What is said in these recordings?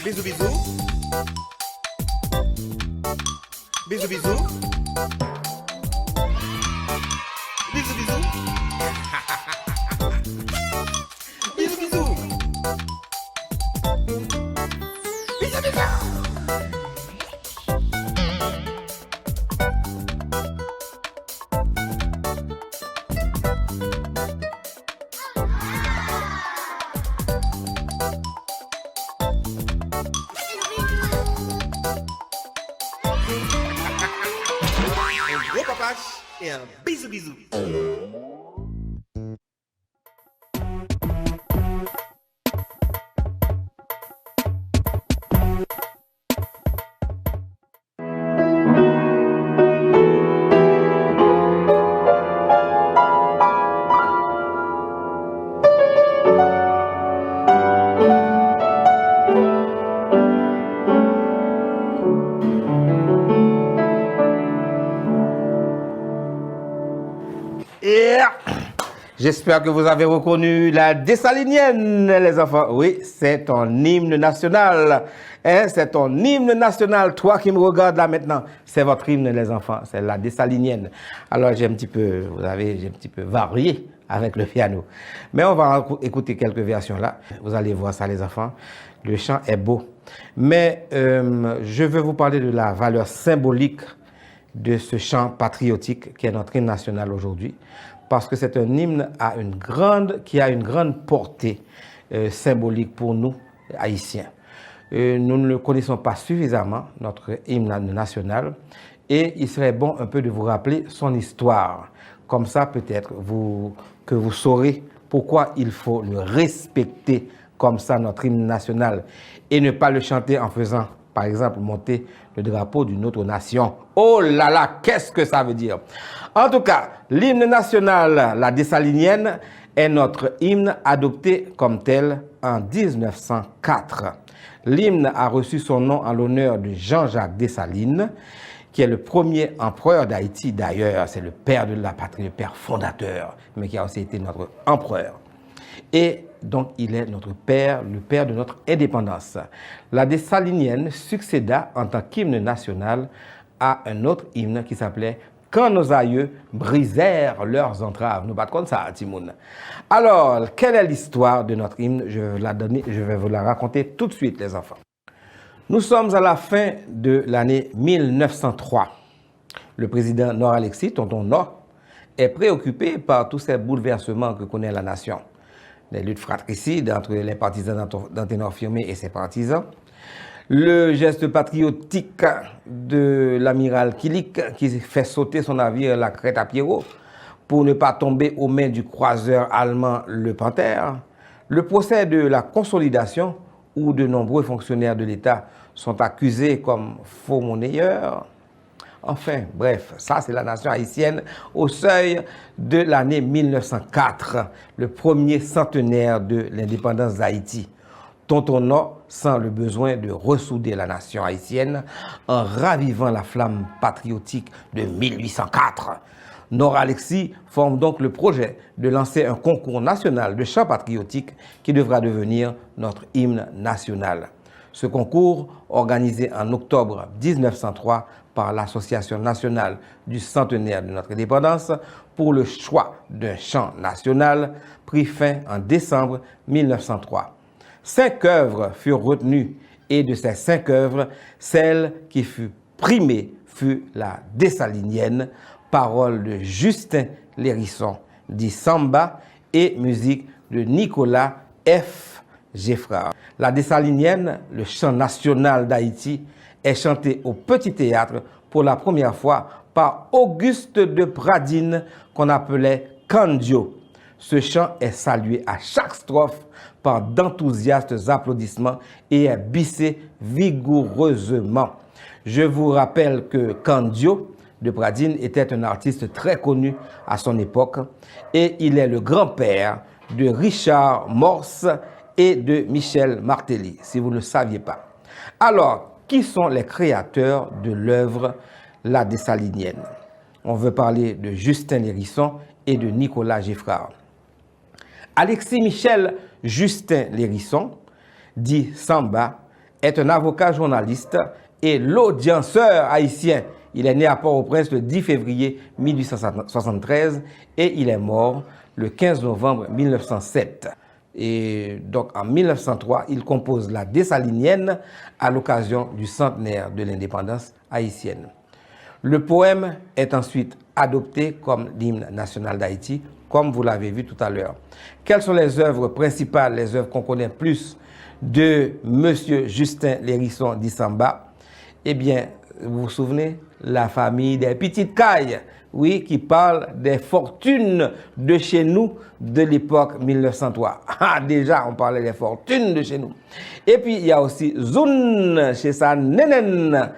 Bisous, bisous. Bisous, bisous. Bisous, bisous. Bisous, bisous. Bisous, bisous. Un gros papache et un bisou bisou. J'espère que vous avez reconnu la Dessalinienne, les enfants. Oui, c'est ton hymne national. Hein, c'est ton hymne national. Toi qui me regardes là maintenant, c'est votre hymne, les enfants. C'est la Dessalinienne. Alors, j'ai un petit peu varié avec le piano. Mais on va écouter quelques versions là. Vous allez voir ça, les enfants. Le chant est beau. Mais je veux vous parler de la valeur symbolique de ce chant patriotique qui est notre hymne national aujourd'hui, parce que c'est un hymne qui a une grande portée symbolique pour nous, Haïtiens. Nous ne le connaissons pas suffisamment, notre hymne national, et il serait bon un peu de vous rappeler son histoire. Comme ça, peut-être, que vous saurez pourquoi il faut le respecter comme ça, notre hymne national, et ne pas le chanter en faisant, par exemple, monter le drapeau d'une autre nation. Oh là là, qu'est-ce que ça veut dire? En tout cas, l'hymne national, la Dessalinienne, est notre hymne adopté comme tel en 1904. L'hymne a reçu son nom en l'honneur de Jean-Jacques Dessalines, qui est le premier empereur d'Haïti d'ailleurs. C'est le père de la patrie, le père fondateur, mais qui a aussi été notre empereur. Et donc, il est notre père, le père de notre indépendance. La Dessalinienne succéda en tant qu'hymne national à un autre hymne qui s'appelait « Quand nos aïeux brisèrent leurs entraves ». Nous battons comme ça, Timoun. Alors, quelle est l'histoire de notre hymne? Je vais vous la raconter tout de suite, les enfants. Nous sommes à la fin de l'année 1903. Le président Nord-Alexis, tonton Nord, est préoccupé par tous ces bouleversements que connaît la nation. Les luttes fratricides entre les partisans d'Anténor Firmé et ses partisans, le geste patriotique de l'amiral Kilik qui fait sauter son navire la Crête à Pierrot pour ne pas tomber aux mains du croiseur allemand le Panthère, le procès de la consolidation où de nombreux fonctionnaires de l'État sont accusés comme faux monnayeurs. Enfin, bref, ça c'est la nation haïtienne au seuil de l'année 1904, le premier centenaire de l'indépendance d'Haïti. Tonton Nord sent le besoin de ressouder la nation haïtienne en ravivant la flamme patriotique de 1804. Nord-Alexis forme donc le projet de lancer un concours national de chant patriotique qui devra devenir notre hymne national. Ce concours, organisé en octobre 1903 par l'Association nationale du centenaire de notre indépendance pour le choix d'un chant national, prit fin en décembre 1903. 5 œuvres furent retenues et de ces 5 œuvres, celle qui fut primée fut la Dessalinienne, paroles de Justin Lérisson, dit Samba, et musique de Nicolas F. Geffrard. La Dessalinienne, le chant national d'Haïti, est chanté au Petit Théâtre pour la première fois par Auguste de Pradine, qu'on appelait Candio. Ce chant est salué à chaque strophe par d'enthousiastes applaudissements et est bissé vigoureusement. Je vous rappelle que Candio de Pradine était un artiste très connu à son époque et il est le grand-père de Richard Morse et de Michel Martelly, si vous ne le saviez pas. Alors, qui sont les créateurs de l'œuvre La Dessalinienne? On veut parler de Justin Lérisson et de Nicolas Geffrard. Alexis Michel Justin Lérisson, dit Samba, est un avocat journaliste et l'audienceur haïtien. Il est né à Port-au-Prince le 10 février 1873 et il est mort le 15 novembre 1907. Et donc en 1903, il compose la Dessalinienne à l'occasion du centenaire de l'indépendance haïtienne. Le poème est ensuite adopté comme l'hymne national d'Haïti, comme vous l'avez vu tout à l'heure. Quelles sont les œuvres principales, les œuvres qu'on connaît plus de M. Justin Lérisson dit Samba? Eh bien, vous vous souvenez, la famille des petites cailles, oui, qui parle des fortunes de chez nous de l'époque 1903. Ah, déjà, on parlait des fortunes de chez nous. Et puis, il y a aussi Zoun, chez sa nénène,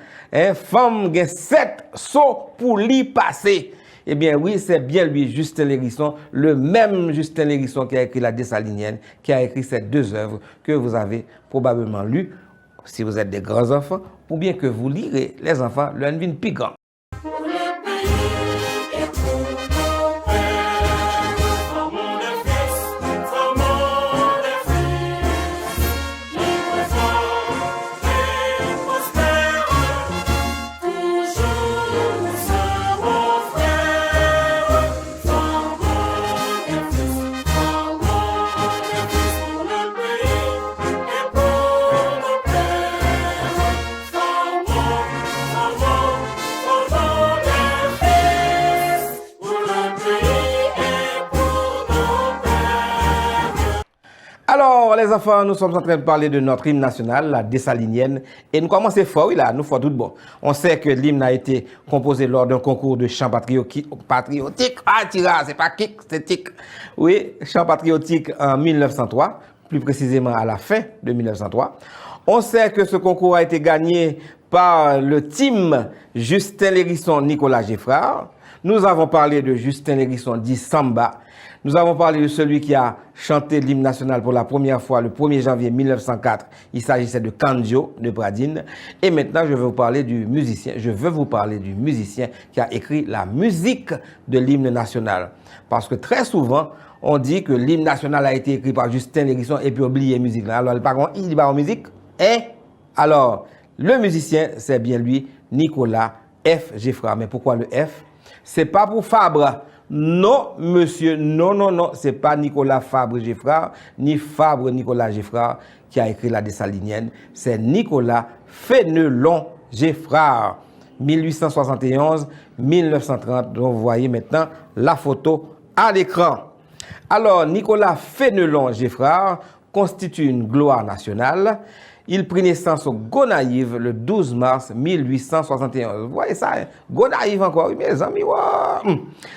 femme qui a 7 sauts pour l'y passer. Eh bien, oui, c'est bien lui, Justin Lérisson, le même Justin Lérisson qui a écrit la Dessalinienne, qui a écrit ces 2 œuvres que vous avez probablement lues, si vous êtes des grands enfants, ou bien que vous lirez, les enfants, le Nvin Pigan. Alors, les enfants, nous sommes en train de parler de notre hymne national, la Dessalinienne. Et nous commençons fort, oui, là, nous faisons tout bon. On sait que l'hymne a été composé lors d'un concours de chant patriotique. Ah, tira, c'est pas kick, c'est tic. Oui, chant patriotique en 1903, plus précisément à la fin de 1903. On sait que ce concours a été gagné par le team Justin Lérisson, Nicolas Geffrard. Nous avons parlé de Justin Lérisson dit Samba. Nous avons parlé de celui qui a chanté l'hymne national pour la première fois le 1er janvier 1904. Il s'agissait de Kanjo de Pradine. Et maintenant, je veux vous parler du musicien. Qui a écrit la musique de l'hymne national. Parce que très souvent, on dit que l'hymne national a été écrit par Justin Lérisson et puis oublié la musique. Alors, par contre, il dit pas en musique. Et alors, le musicien, c'est bien lui, Nicolas F. Geffrard. Mais pourquoi le F? C'est pas pour Fabre. Non, monsieur, non, c'est pas Nicolas Fabre Geffrard, ni Fabre Nicolas Geffrard qui a écrit la Dessalinienne, c'est Nicolas Fénelon Geffrard, 1871-1930, dont vous voyez maintenant la photo à l'écran. Alors, Nicolas Fénelon Geffrard constitue une gloire nationale. Il prit naissance au Gonaïves le 12 mars 1871. Vous voyez ça, hein? Gonaïves encore, mes amis. Wow.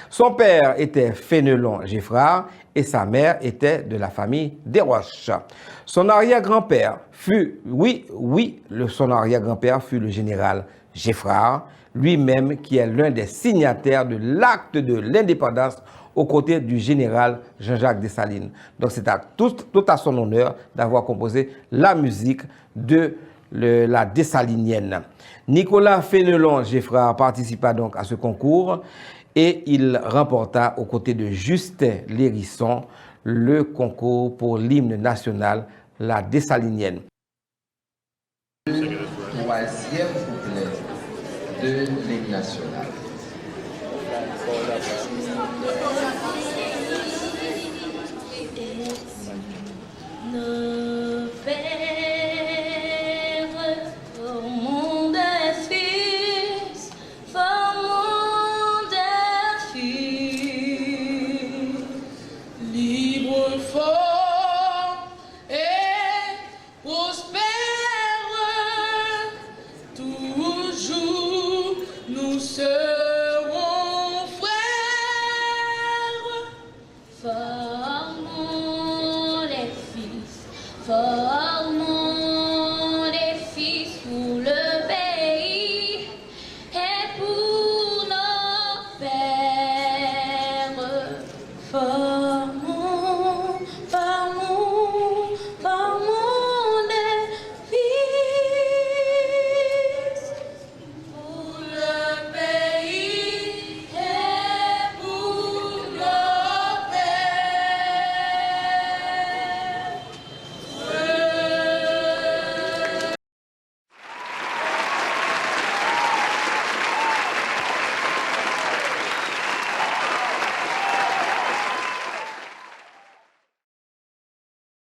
Son père était Fénelon Geffrard et sa mère était de la famille Desroches. Son arrière-grand-père fut, son arrière-grand-père fut le général Geffrard, lui-même qui est l'un des signataires de l'acte de l'indépendance aux côtés du général Jean-Jacques Dessalines. Donc c'est tout à son honneur d'avoir composé la musique de la Dessalinienne. Nicolas Fénelon Geffrard participa donc à ce concours et il remporta aux côtés de Justin Lérisson le concours pour l'hymne national, la Dessalinienne. Troisième couplet de l'hymne national. Le Père monde est fils, monde est fils, libre, fort et prospère, toujours nous serons frères. Formons les fils,